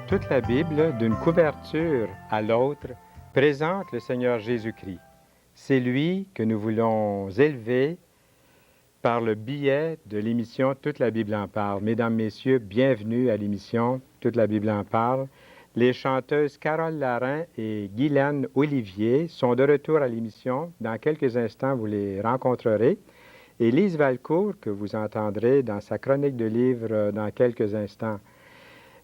Toute la Bible, d'une couverture à l'autre, présente le Seigneur Jésus-Christ. C'est lui que nous voulons élever par le biais de l'émission Toute la Bible en parle. Mesdames, Messieurs, bienvenue à l'émission Toute la Bible en parle. Les chanteuses Carole Larin et Guylaine Olivier sont de retour à l'émission. Dans quelques instants, vous les rencontrerez. Et Lise Valcourt, que vous entendrez dans sa chronique de livre dans quelques instants.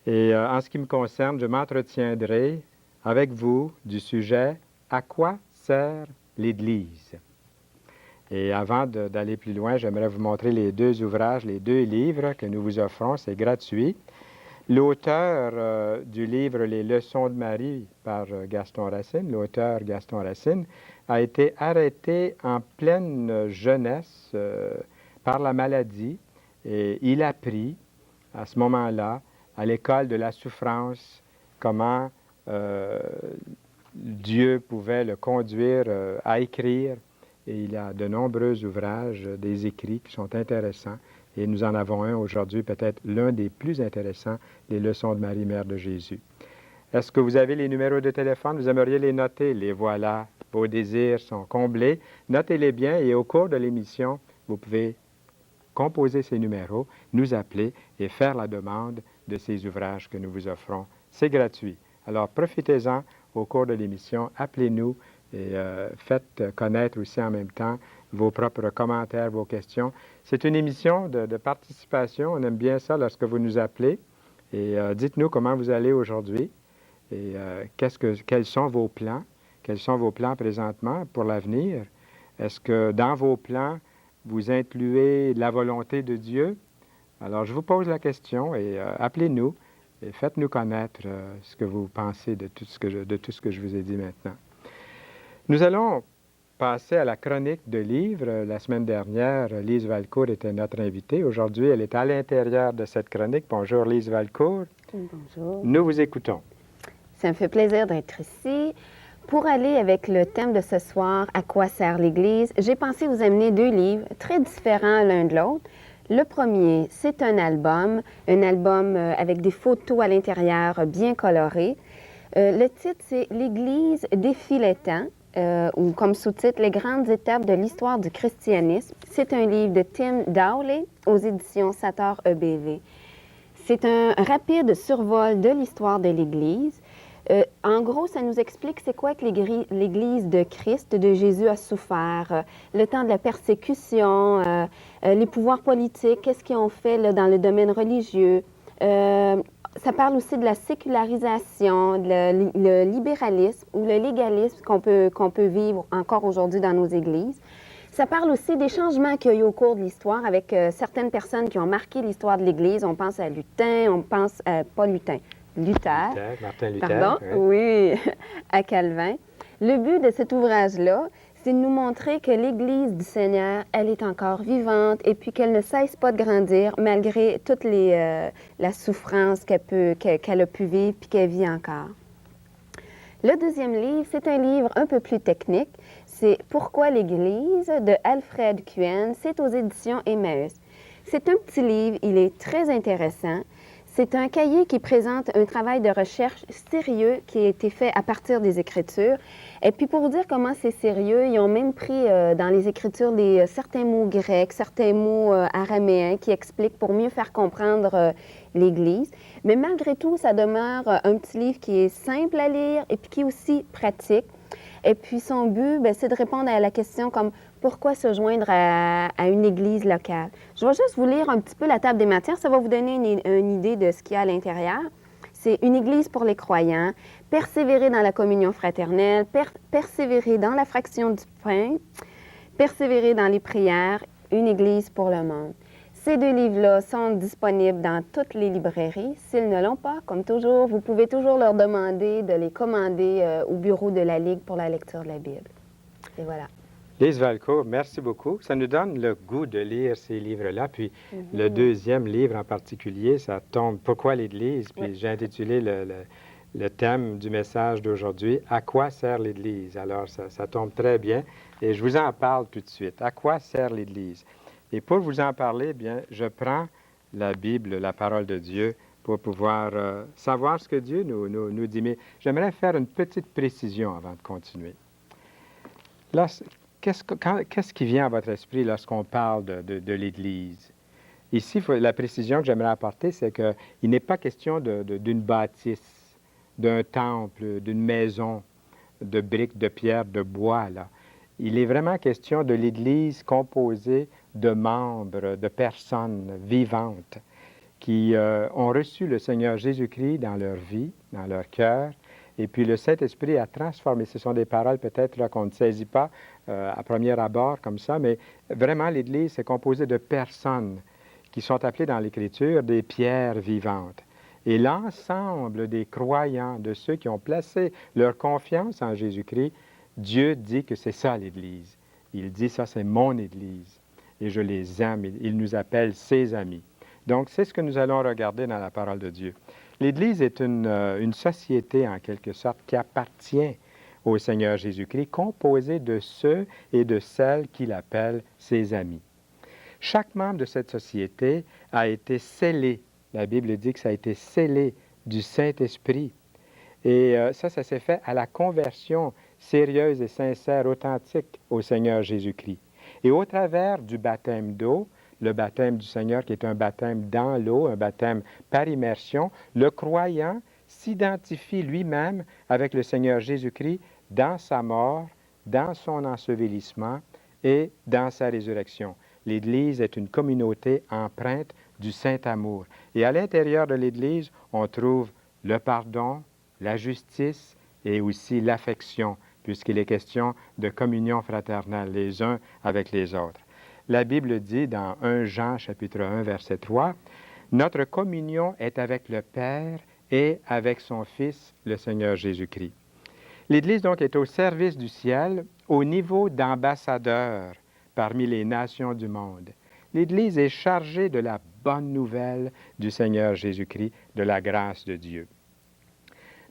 Et en ce qui me concerne, je m'entretiendrai avec vous du sujet « À quoi sert l'Église ?» Et avant d'aller plus loin, j'aimerais vous montrer les deux ouvrages, les deux livres que nous vous offrons. C'est gratuit. L'auteur du livre « Les leçons de Marie » par Gaston Racine, l'auteur Gaston Racine, a été arrêté en pleine jeunesse par la maladie et il apprit à ce moment-là, à l'école de la souffrance, comment Dieu pouvait le conduire à écrire. Et il a de nombreux ouvrages, des écrits qui sont intéressants. Et nous en avons un aujourd'hui, peut-être l'un des plus intéressants, les leçons de Marie, Mère de Jésus. Est-ce que vous avez les numéros de téléphone? Vous aimeriez les noter? Les voilà. Vos désirs sont comblés. Notez-les bien et au cours de l'émission, vous pouvez composer ces numéros, nous appeler et faire la demande de ces ouvrages que nous vous offrons. C'est gratuit. Alors, profitez-en au cours de l'émission. Appelez-nous et faites connaître aussi en même temps vos propres commentaires, vos questions. C'est une émission de participation. On aime bien ça lorsque vous nous appelez. Et dites-nous comment vous allez aujourd'hui et quels sont vos plans. Quels sont vos plans présentement pour l'avenir? Est-ce que dans vos plans, vous incluez la volonté de Dieu? Alors, je vous pose la question et appelez-nous et faites-nous connaître ce que vous pensez de tout ce que je vous ai dit maintenant. Nous allons passer à la chronique de livres. La semaine dernière, Lise Valcourt était notre invitée. Aujourd'hui, elle est à l'intérieur de cette chronique. Bonjour, Lise Valcourt. Bonjour. Nous vous écoutons. Ça me fait plaisir d'être ici. Pour aller avec le thème de ce soir, « À quoi sert l'Église », j'ai pensé vous amener deux livres très différents l'un de l'autre. Le premier, c'est un album avec des photos à l'intérieur bien colorées. Le titre, c'est « L'Église défie les temps », ou comme sous-titre « Les grandes étapes de l'histoire du christianisme ». C'est un livre de Tim Dowley aux éditions Sator EBV. C'est un rapide survol de l'histoire de l'Église. En gros, ça nous explique c'est quoi que l'Église de Christ, de Jésus, a souffert, le temps de la persécution, les pouvoirs politiques, qu'est-ce qu'ils ont fait là, dans le domaine religieux. Ça parle aussi de la sécularisation, le libéralisme ou le légalisme qu'on peut vivre encore aujourd'hui dans nos églises. Ça parle aussi des changements qu'il y a eu au cours de l'histoire avec certaines personnes qui ont marqué l'histoire de l'Église. On pense à Luther, Martin Luther. Pardon, oui, à Calvin. Le but de cet ouvrage-là, c'est de nous montrer que l'Église du Seigneur, elle est encore vivante et puis qu'elle ne cesse pas de grandir malgré toute la souffrance qu'elle a pu vivre puis qu'elle vit encore. Le deuxième livre, c'est un livre un peu plus technique. C'est « Pourquoi l'Église » de Alfred Kuen. C'est aux éditions Emmaüs. C'est un petit livre, il est très intéressant. C'est un cahier qui présente un travail de recherche sérieux qui a été fait à partir des Écritures. Et puis pour vous dire comment c'est sérieux, ils ont même pris dans les Écritures certains mots grecs, certains mots araméens qui expliquent pour mieux faire comprendre l'Église. Mais malgré tout, ça demeure un petit livre qui est simple à lire et puis qui est aussi pratique. Et puis son but, c'est de répondre à la question comme pourquoi se joindre à une église locale. Je vais juste vous lire un petit peu la table des matières. Ça va vous donner une idée de ce qu'il y a à l'intérieur. C'est une église pour les croyants, persévérer dans la communion fraternelle, persévérer dans la fraction du pain, persévérer dans les prières, une église pour le monde. Ces deux livres-là sont disponibles dans toutes les librairies. S'ils ne l'ont pas, comme toujours, vous pouvez toujours leur demander de les commander au bureau de la Ligue pour la lecture de la Bible. Et voilà. Lise Valcourt, merci beaucoup. Ça nous donne le goût de lire ces livres-là. Puis le deuxième livre en particulier, ça tombe « Pourquoi l'Église ?» Puis j'ai intitulé le thème du message d'aujourd'hui « À quoi sert l'Église ?» Alors ça tombe très bien et je vous en parle tout de suite. À quoi sert l'Église? Et pour vous en parler, bien, je prends la Bible, la parole de Dieu, pour pouvoir savoir ce que Dieu nous dit. Mais j'aimerais faire une petite précision avant de continuer. Qu'est-ce qui vient à votre esprit lorsqu'on parle de l'Église? Ici, la précision que j'aimerais apporter, c'est qu'il n'est pas question d'une bâtisse, d'un temple, d'une maison, de briques, de pierre, de bois, là. Il est vraiment question de l'Église composée de membres, de personnes vivantes qui ont reçu le Seigneur Jésus-Christ dans leur vie, dans leur cœur, et puis le Saint-Esprit a transformé. Ce sont des paroles peut-être là, qu'on ne saisit pas à premier abord comme ça, mais vraiment l'Église est composée de personnes qui sont appelées dans l'Écriture des pierres vivantes. Et l'ensemble des croyants, de ceux qui ont placé leur confiance en Jésus-Christ, Dieu dit que c'est ça l'Église. Il dit ça, c'est mon Église. Et je les aime. Il nous appelle ses amis. Donc, c'est ce que nous allons regarder dans la parole de Dieu. L'Église est une société, en quelque sorte, qui appartient au Seigneur Jésus-Christ, composée de ceux et de celles qu'il appelle ses amis. Chaque membre de cette société a été scellé. La Bible dit que ça a été scellé du Saint-Esprit. Et ça s'est fait à la conversion sérieuse et sincère, authentique au Seigneur Jésus-Christ. Et au travers du baptême d'eau, le baptême du Seigneur qui est un baptême dans l'eau, un baptême par immersion, le croyant s'identifie lui-même avec le Seigneur Jésus-Christ dans sa mort, dans son ensevelissement et dans sa résurrection. L'Église est une communauté empreinte du Saint-Amour. Et à l'intérieur de l'Église, on trouve le pardon, la justice et aussi l'affection, puisqu'il est question de communion fraternelle les uns avec les autres. La Bible dit dans 1 Jean chapitre 1 verset 3, « Notre communion est avec le Père et avec son Fils, le Seigneur Jésus-Christ. » L'Église donc est au service du ciel, au niveau d'ambassadeur parmi les nations du monde. L'Église est chargée de la bonne nouvelle du Seigneur Jésus-Christ, de la grâce de Dieu.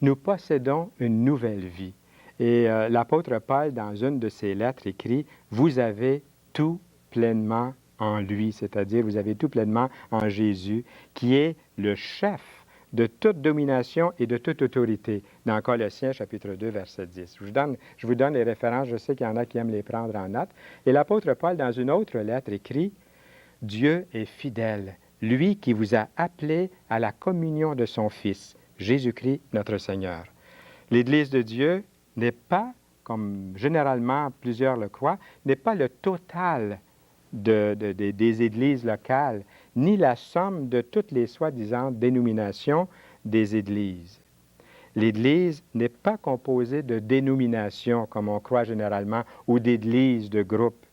Nous possédons une nouvelle vie. Et l'apôtre Paul, dans une de ses lettres, écrit « Vous avez tout pleinement en lui », c'est-à-dire vous avez tout pleinement en Jésus, qui est le chef de toute domination et de toute autorité, dans Colossiens chapitre 2, verset 10. Je vous donne les références, je sais qu'il y en a qui aiment les prendre en note. Et l'apôtre Paul, dans une autre lettre, écrit « Dieu est fidèle, lui qui vous a appelé à la communion de son Fils, Jésus-Christ notre Seigneur. » L'Église de Dieu n'est pas, comme généralement plusieurs le croient, n'est pas le total des églises locales, ni la somme de toutes les soi-disant dénominations des églises. L'Église n'est pas composée de dénominations, comme on croit généralement, ou d'églises, de groupes,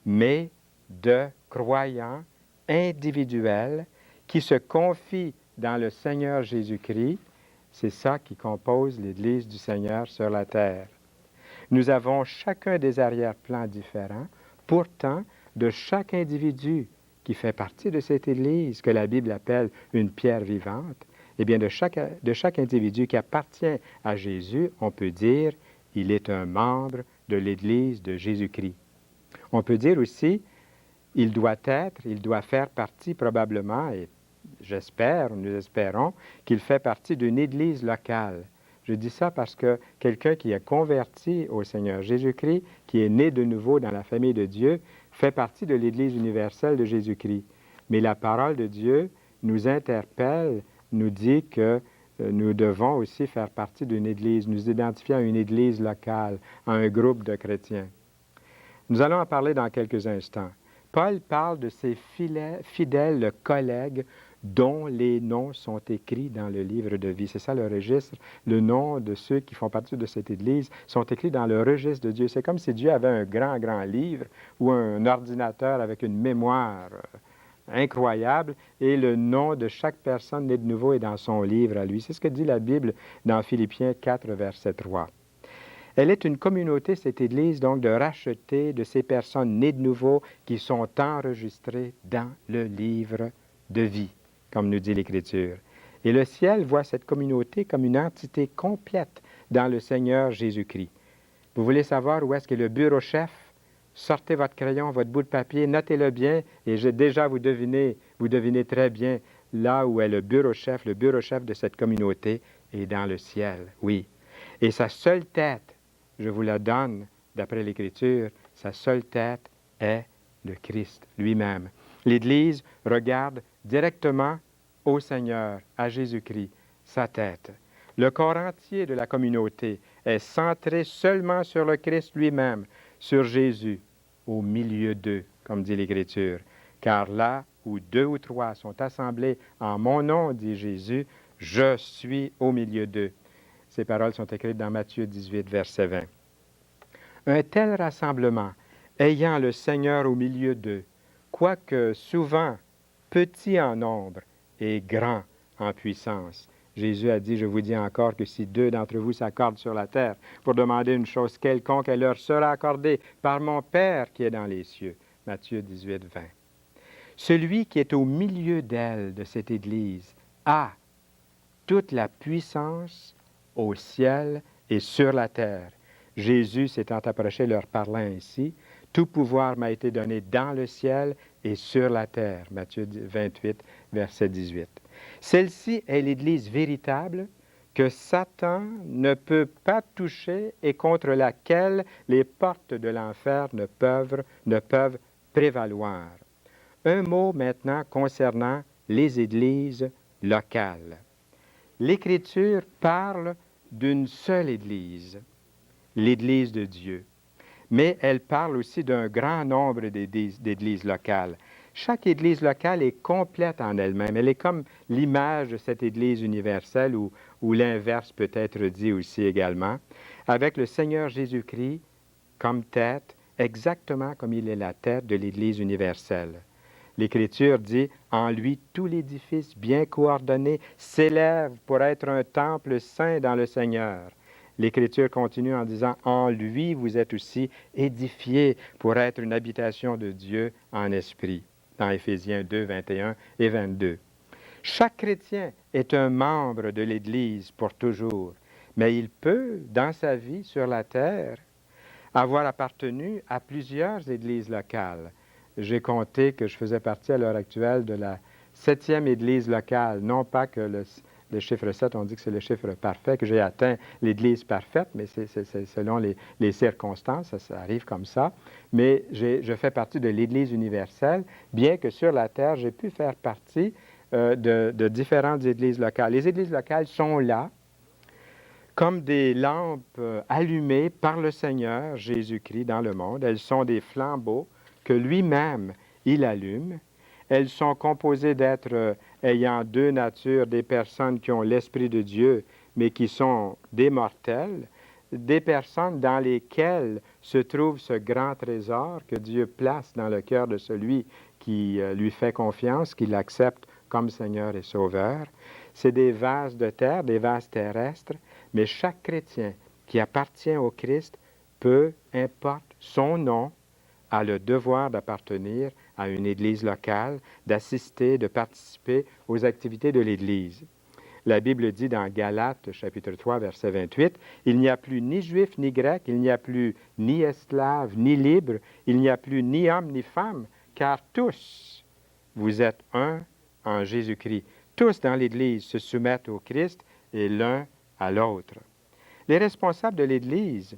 mais de croyants individuels qui se confient dans le Seigneur Jésus-Christ. C'est ça qui compose l'Église du Seigneur sur la terre. Nous avons chacun des arrière-plans différents. Pourtant, de chaque individu qui fait partie de cette Église, que la Bible appelle une pierre vivante, eh bien, de chaque individu qui appartient à Jésus, on peut dire il est un membre de l'Église de Jésus-Christ. On peut dire aussi il doit faire partie probablement, et nous espérons, qu'il fait partie d'une Église locale. Je dis ça parce que quelqu'un qui est converti au Seigneur Jésus-Christ, qui est né de nouveau dans la famille de Dieu, fait partie de l'Église universelle de Jésus-Christ. Mais la parole de Dieu nous interpelle, nous dit que nous devons aussi faire partie d'une Église, nous identifier à une Église locale, à un groupe de chrétiens. Nous allons en parler dans quelques instants. Paul parle de ses fidèles collègues dont les noms sont écrits dans le livre de vie. C'est ça le registre. Le nom de ceux qui font partie de cette Église sont écrits dans le registre de Dieu. C'est comme si Dieu avait un grand, grand livre ou un ordinateur avec une mémoire incroyable et le nom de chaque personne née de nouveau est dans son livre à lui. C'est ce que dit la Bible dans Philippiens 4, verset 3. Elle est une communauté, cette Église, donc, de racheter de ces personnes nées de nouveau qui sont enregistrées dans le livre de vie, comme nous dit l'Écriture. Et le ciel voit cette communauté comme une entité complète dans le Seigneur Jésus-Christ. Vous voulez savoir où est-ce qu'est le bureau chef? Sortez votre crayon, votre bout de papier, notez-le bien, et déjà vous devinez très bien là où est le bureau chef de cette communauté est dans le ciel, oui. Et sa seule tête, je vous la donne d'après l'Écriture, sa seule tête est le Christ lui-même. L'Église regarde directement au Seigneur, à Jésus-Christ, sa tête. Le corps entier de la communauté est centré seulement sur le Christ lui-même, sur Jésus, au milieu d'eux, comme dit l'Écriture. Car là où 2 ou 3 sont assemblés en mon nom, dit Jésus, je suis au milieu d'eux. Ces paroles sont écrites dans Matthieu 18, verset 20. Un tel rassemblement, ayant le Seigneur au milieu d'eux, quoique souvent petit en nombre et grand en puissance. Jésus a dit, je vous dis encore que si 2 d'entre vous s'accordent sur la terre pour demander une chose quelconque, elle leur sera accordée par mon Père qui est dans les cieux. Matthieu 18, 20. Celui qui est au milieu d'elle, de cette Église, a toute la puissance au ciel et sur la terre. Jésus s'étant approché leur parlant ainsi, tout pouvoir m'a été donné dans le ciel et sur la terre. Matthieu 28, verset 18. Celle-ci est l'Église véritable que Satan ne peut pas toucher et contre laquelle les portes de l'enfer ne peuvent prévaloir. Un mot maintenant concernant les églises locales. L'Écriture parle d'une seule Église, l'Église de Dieu, mais elle parle aussi d'un grand nombre d'églises locales. Chaque Église locale est complète en elle-même. Elle est comme l'image de cette Église universelle ou l'inverse peut être dit aussi également, avec le Seigneur Jésus-Christ comme tête, exactement comme il est la tête de l'Église universelle. L'Écriture dit, en lui, tout l'édifice bien coordonné s'élève pour être un temple saint dans le Seigneur. L'Écriture continue en disant, en lui, vous êtes aussi édifiés pour être une habitation de Dieu en esprit, dans Éphésiens 2, 21 et 22. Chaque chrétien est un membre de l'Église pour toujours, mais il peut, dans sa vie sur la terre, avoir appartenu à plusieurs églises locales. J'ai compté que je faisais partie à l'heure actuelle de la 7e église locale. Non pas que le chiffre 7, on dit que c'est le chiffre parfait, que j'ai atteint l'église parfaite, mais c'est selon les circonstances, ça arrive comme ça. Mais je fais partie de l'Église universelle, bien que sur la terre, j'ai pu faire partie de différentes églises locales. Les églises locales sont là, comme des lampes allumées par le Seigneur Jésus-Christ dans le monde. Elles sont des flambeaux que lui-même, il allume. Elles sont composées d'êtres ayant 2 natures, des personnes qui ont l'Esprit de Dieu, mais qui sont des mortels, des personnes dans lesquelles se trouve ce grand trésor que Dieu place dans le cœur de celui qui lui fait confiance, qui l'accepte comme Seigneur et Sauveur. C'est des vases de terre, des vases terrestres, mais chaque chrétien qui appartient au Christ peut, importe son nom, a le devoir d'appartenir à une Église locale, d'assister, de participer aux activités de l'Église. La Bible dit dans Galates, chapitre 3, verset 28, « Il n'y a plus ni juif ni grec, il n'y a plus ni esclave ni libre, il n'y a plus ni homme ni femme, car tous, vous êtes un en Jésus-Christ. Tous dans l'Église se soumettent au Christ et l'un à l'autre. » Les responsables de l'Église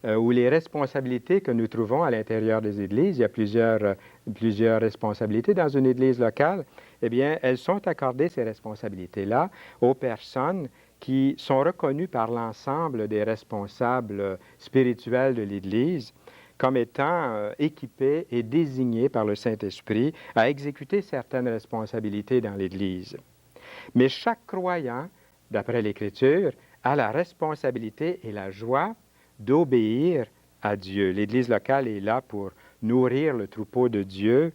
ou les responsabilités que nous trouvons à l'intérieur des églises, il y a plusieurs responsabilités dans une église locale, eh bien, elles sont accordées, ces responsabilités-là, aux personnes qui sont reconnues par l'ensemble des responsables spirituels de l'Église comme étant équipées et désignées par le Saint-Esprit à exécuter certaines responsabilités dans l'Église. Mais chaque croyant, d'après l'Écriture, a la responsabilité et la joie d'obéir à Dieu. L'Église locale est là pour nourrir le troupeau de Dieu,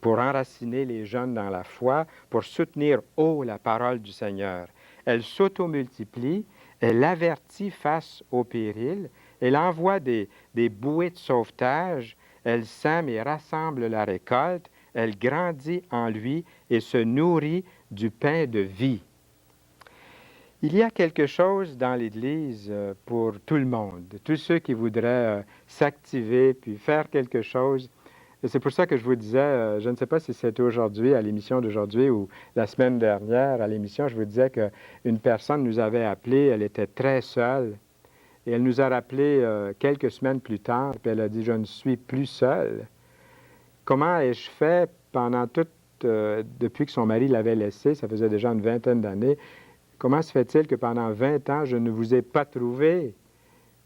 pour enraciner les jeunes dans la foi, pour soutenir haut la parole du Seigneur. Elle s'automultiplie, elle avertit face au péril, elle envoie des bouées de sauvetage, elle sème et rassemble la récolte, elle grandit en lui et se nourrit du pain de vie. Il y a quelque chose dans l'Église pour tout le monde, tous ceux qui voudraient s'activer puis faire quelque chose Et c'est pour ça que je vous disais, je ne sais pas si c'était aujourd'hui, à l'émission d'aujourd'hui, ou la semaine dernière, à l'émission, je vous disais qu'une personne nous avait appelé, elle était très seule, et elle nous a rappelé quelques semaines plus tard, puis elle a dit, je ne suis plus seule. Comment ai-je fait depuis que son mari l'avait laissée, ça faisait déjà une vingtaine d'années, comment se fait-il que pendant 20 ans, je ne vous ai pas trouvé?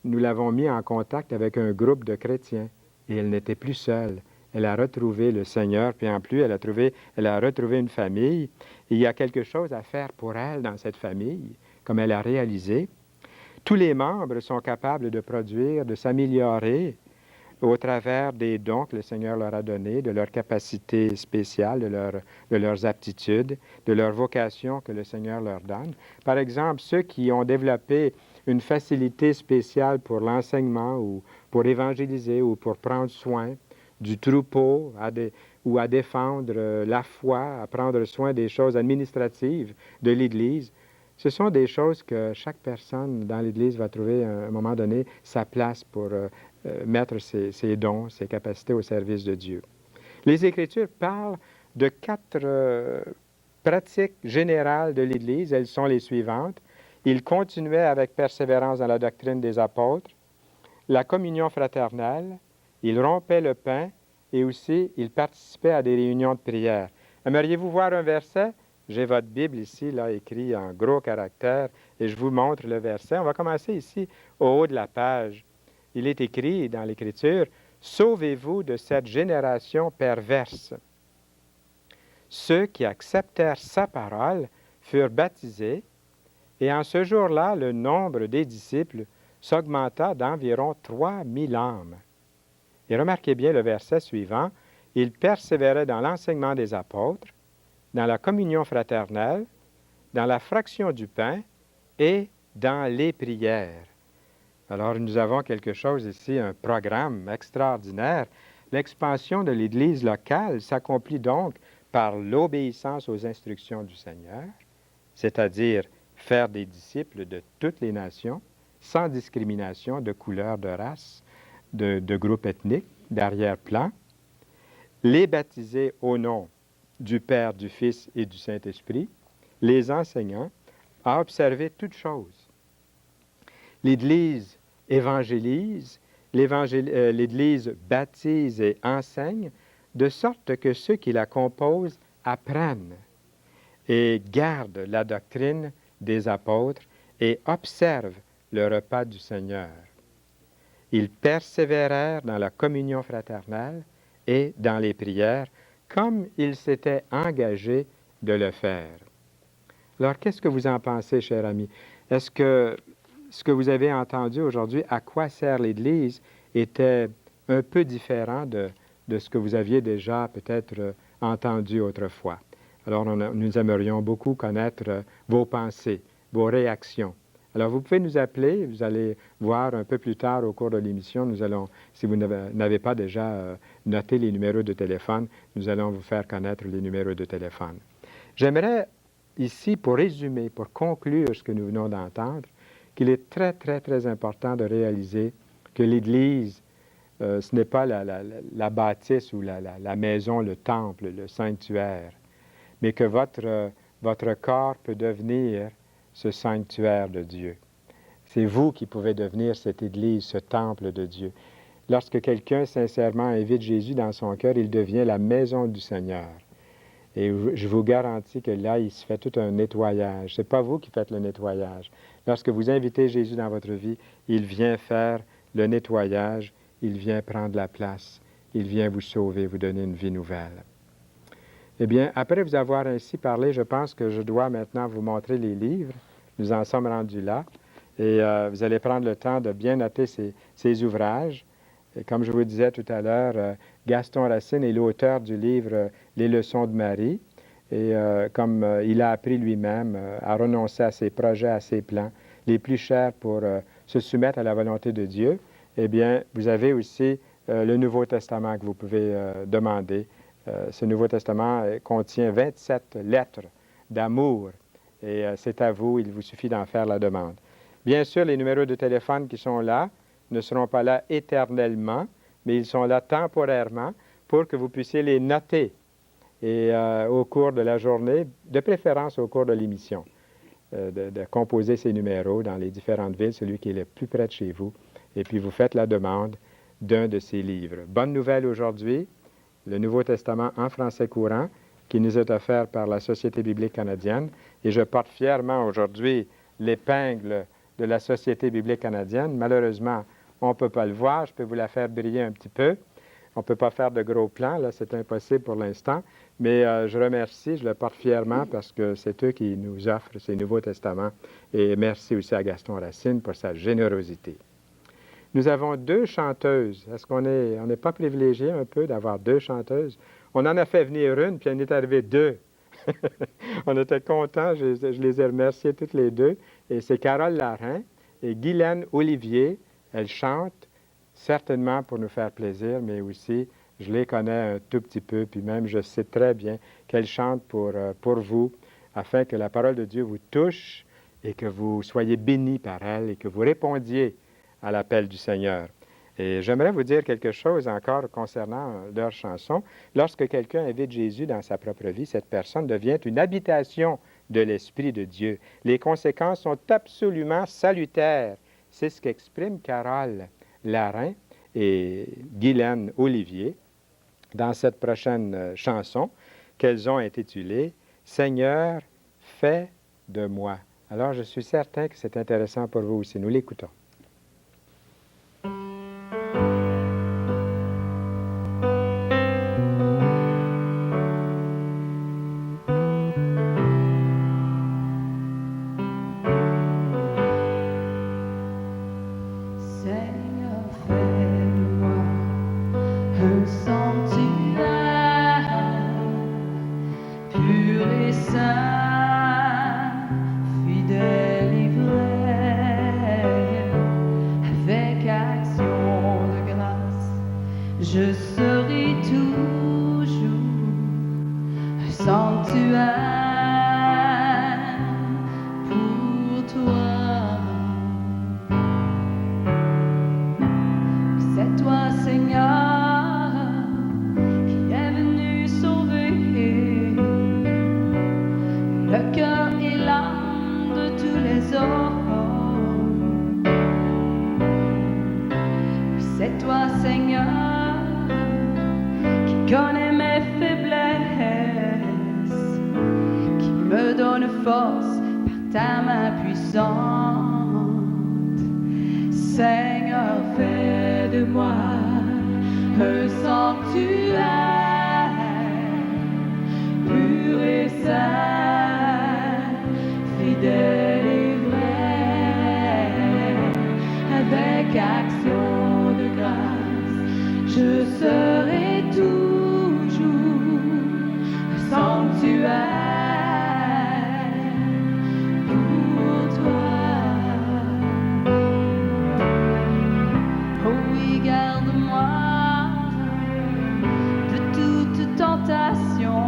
Nous l'avons mis en contact avec un groupe de chrétiens, et elle n'était plus seule. Elle a retrouvé le Seigneur, puis en plus, elle a retrouvé une famille. Et il y a quelque chose à faire pour elle dans cette famille, comme elle a réalisé. Tous les membres sont capables de produire, de s'améliorer au travers des dons que le Seigneur leur a donnés, de leurs capacités spéciales, de leurs aptitudes, de leur vocation que le Seigneur leur donne. Par exemple, ceux qui ont développé une facilité spéciale pour l'enseignement ou pour évangéliser ou pour prendre soin du troupeau ou à défendre la foi, à prendre soin des choses administratives de l'Église. Ce sont des choses que chaque personne dans l'Église va trouver à un moment donné sa place pour mettre ses dons, ses capacités au service de Dieu. Les Écritures parlent de 4 pratiques générales de l'Église. Elles sont les suivantes. Il continuait avec persévérance dans la doctrine des apôtres, la communion fraternelle, il rompait le pain et aussi il participait à des réunions de prière. Aimeriez-vous voir un verset? J'ai votre Bible ici, là, écrit en gros caractères, et je vous montre le verset. On va commencer ici, au haut de la page. Il est écrit dans l'Écriture, « Sauvez-vous de cette génération perverse. » Ceux qui acceptèrent sa parole furent baptisés, et en ce jour-là, le nombre des disciples s'augmenta d'environ 3000 âmes. Et remarquez bien le verset suivant, « Ils persévéraient dans l'enseignement des apôtres, dans la communion fraternelle, dans la fraction du pain et dans les prières. » Alors, nous avons quelque chose ici, un programme extraordinaire. L'expansion de l'Église locale s'accomplit donc par l'obéissance aux instructions du Seigneur, c'est-à-dire faire des disciples de toutes les nations, sans discrimination de couleur, de race, de groupe ethnique, d'arrière-plan, les baptiser au nom du Père, du Fils et du Saint-Esprit, les enseignant à observer toutes choses. L'Église évangélise, l'Église baptise et enseigne, de sorte que ceux qui la composent apprennent et gardent la doctrine des apôtres et observent le repas du Seigneur. Ils persévérèrent dans la communion fraternelle et dans les prières, comme ils s'étaient engagés de le faire. Alors, qu'est-ce que vous en pensez, chers amis? Est-ce que ce que vous avez entendu aujourd'hui, à quoi sert l'Église, était un peu différent de ce que vous aviez déjà peut-être entendu autrefois? Alors, nous aimerions beaucoup connaître vos pensées, vos réactions. Alors, vous pouvez nous appeler, vous allez voir un peu plus tard au cours de l'émission, nous allons, si vous n'avez pas déjà noté les numéros de téléphone, nous allons vous faire connaître les numéros de téléphone. J'aimerais ici, pour résumer, pour conclure ce que nous venons d'entendre, qu'il est très, très, très important de réaliser que l'Église, ce n'est pas la bâtisse ou la maison, le temple, le sanctuaire, mais que votre corps peut devenir ce sanctuaire de Dieu. C'est vous qui pouvez devenir cette Église, ce temple de Dieu. Lorsque quelqu'un sincèrement invite Jésus dans son cœur, il devient la maison du Seigneur. Et je vous garantis que là, il se fait tout un nettoyage. Ce n'est pas vous qui faites le nettoyage. Lorsque vous invitez Jésus dans votre vie, il vient faire le nettoyage, il vient prendre la place, il vient vous sauver, vous donner une vie nouvelle. Eh bien, après vous avoir ainsi parlé, je pense que je dois maintenant vous montrer les livres. Nous en sommes rendus là. Et vous allez prendre le temps de bien noter ces ouvrages. Et comme je vous disais tout à l'heure, Gaston Racine est l'auteur du livre « Les leçons de Marie ». Et comme il a appris lui-même à renoncer à ses projets, à ses plans, les plus chers pour se soumettre à la volonté de Dieu, eh bien, vous avez aussi le Nouveau Testament que vous pouvez demander. Ce Nouveau Testament contient 27 lettres d'amour et c'est à vous, il vous suffit d'en faire la demande. Bien sûr, les numéros de téléphone qui sont là ne seront pas là éternellement, mais ils sont là temporairement pour que vous puissiez les noter et au cours de la journée, de préférence au cours de l'émission, de composer ces numéros dans les différentes villes, celui qui est le plus près de chez vous, et puis vous faites la demande d'un de ces livres. Bonne nouvelle aujourd'hui, le Nouveau Testament en français courant, qui nous est offert par la Société biblique canadienne, et je porte fièrement aujourd'hui l'épingle de la Société biblique canadienne. Malheureusement, on ne peut pas le voir, je peux vous la faire briller un petit peu. On ne peut pas faire de gros plans, là, c'est impossible pour l'instant, mais je remercie, je le porte fièrement parce que c'est eux qui nous offrent ces Nouveaux Testaments. Et merci aussi à Gaston Racine pour sa générosité. Nous avons 2 chanteuses. Est-ce qu'on n'est pas privilégié un peu d'avoir 2 chanteuses? On en a fait venir une, puis il en est arrivé 2. On était contents, je les ai remerciées toutes les 2. Et c'est Carole Larin et Guylaine Olivier. Elles chantent certainement pour nous faire plaisir, mais aussi, je les connais un tout petit peu, puis même je sais très bien qu'elles chantent pour vous, afin que la parole de Dieu vous touche et que vous soyez bénis par elle et que vous répondiez à l'appel du Seigneur. Et j'aimerais vous dire quelque chose encore concernant leur chanson. Lorsque quelqu'un invite Jésus dans sa propre vie, cette personne devient une habitation de l'Esprit de Dieu. Les conséquences sont absolument salutaires. C'est ce qu'exprime Carole Larin et Guylaine Olivier dans cette prochaine chanson qu'elles ont intitulée « Seigneur, fais de moi ». Alors, je suis certain que c'est intéressant pour vous aussi. Nous l'écoutons. Je serai toujours un sanctuaire pour toi. C'est toi, Seigneur, qui est venu sauver le cœur et l'âme de tous les hommes. C'est toi, Seigneur, connais mes faiblesses, qui me donne force par ta main puissante. Seigneur, fais de moi un sanctuaire pur et saint, fidèle et vrai, avec action de grâce, je serai toujours un sanctuaire pour toi. Oh oui, garde-moi de toute tentation,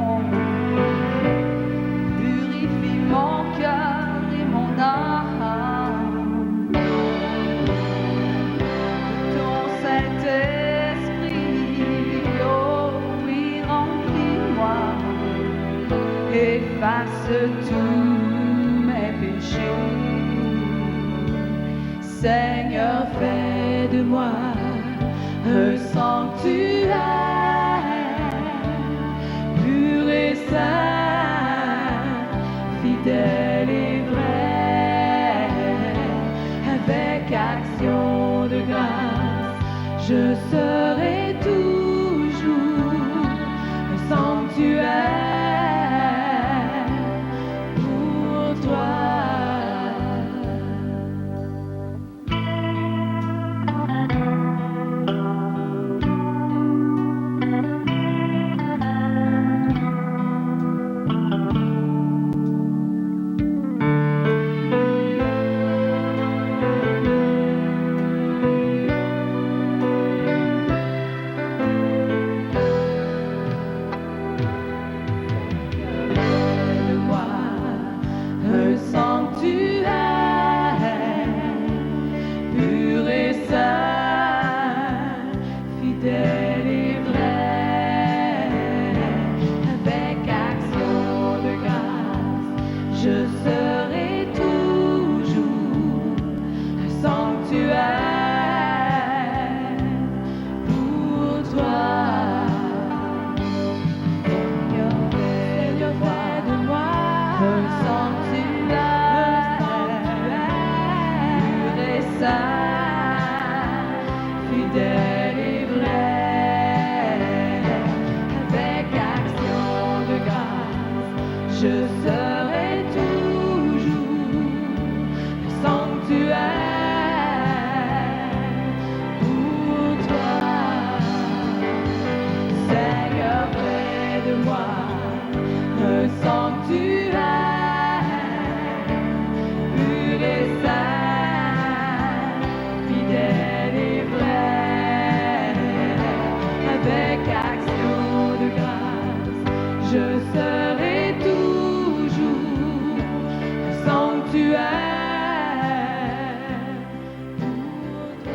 purifie mon cœur et mon âme de ton Saint-Esprit. Efface tous mes péchés. Seigneur, fais de moi un sanctuaire pur et saint, fidèle et vrai, avec action de grâce, je serai toujours un sanctuaire. Je serai toujours le sanctuaire pour toi. Seigneur, près de moi, un sanctuaire pur et saint, fidèle et vrai, avec action de grâce, je serai toujours un sanctuaire pour toi.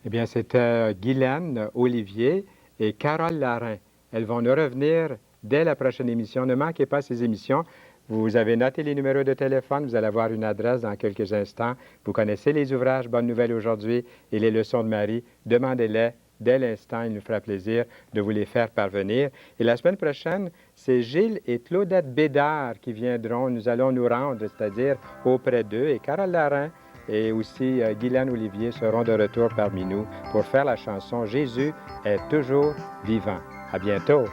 Eh bien, c'était Guylaine Olivier et Carole Larin. Elles vont nous revenir dès la prochaine émission. Ne manquez pas ces émissions. Vous avez noté les numéros de téléphone. Vous allez avoir une adresse dans quelques instants. Vous connaissez les ouvrages Bonne Nouvelle aujourd'hui et les leçons de Marie. Demandez-les dès l'instant. Il nous fera plaisir de vous les faire parvenir. Et la semaine prochaine, c'est Gilles et Claudette Bédard qui viendront. Nous allons nous rendre, c'est-à-dire auprès d'eux. Et Carole Larin et aussi Guylaine Olivier seront de retour parmi nous pour faire la chanson « Jésus est toujours vivant ». À bientôt!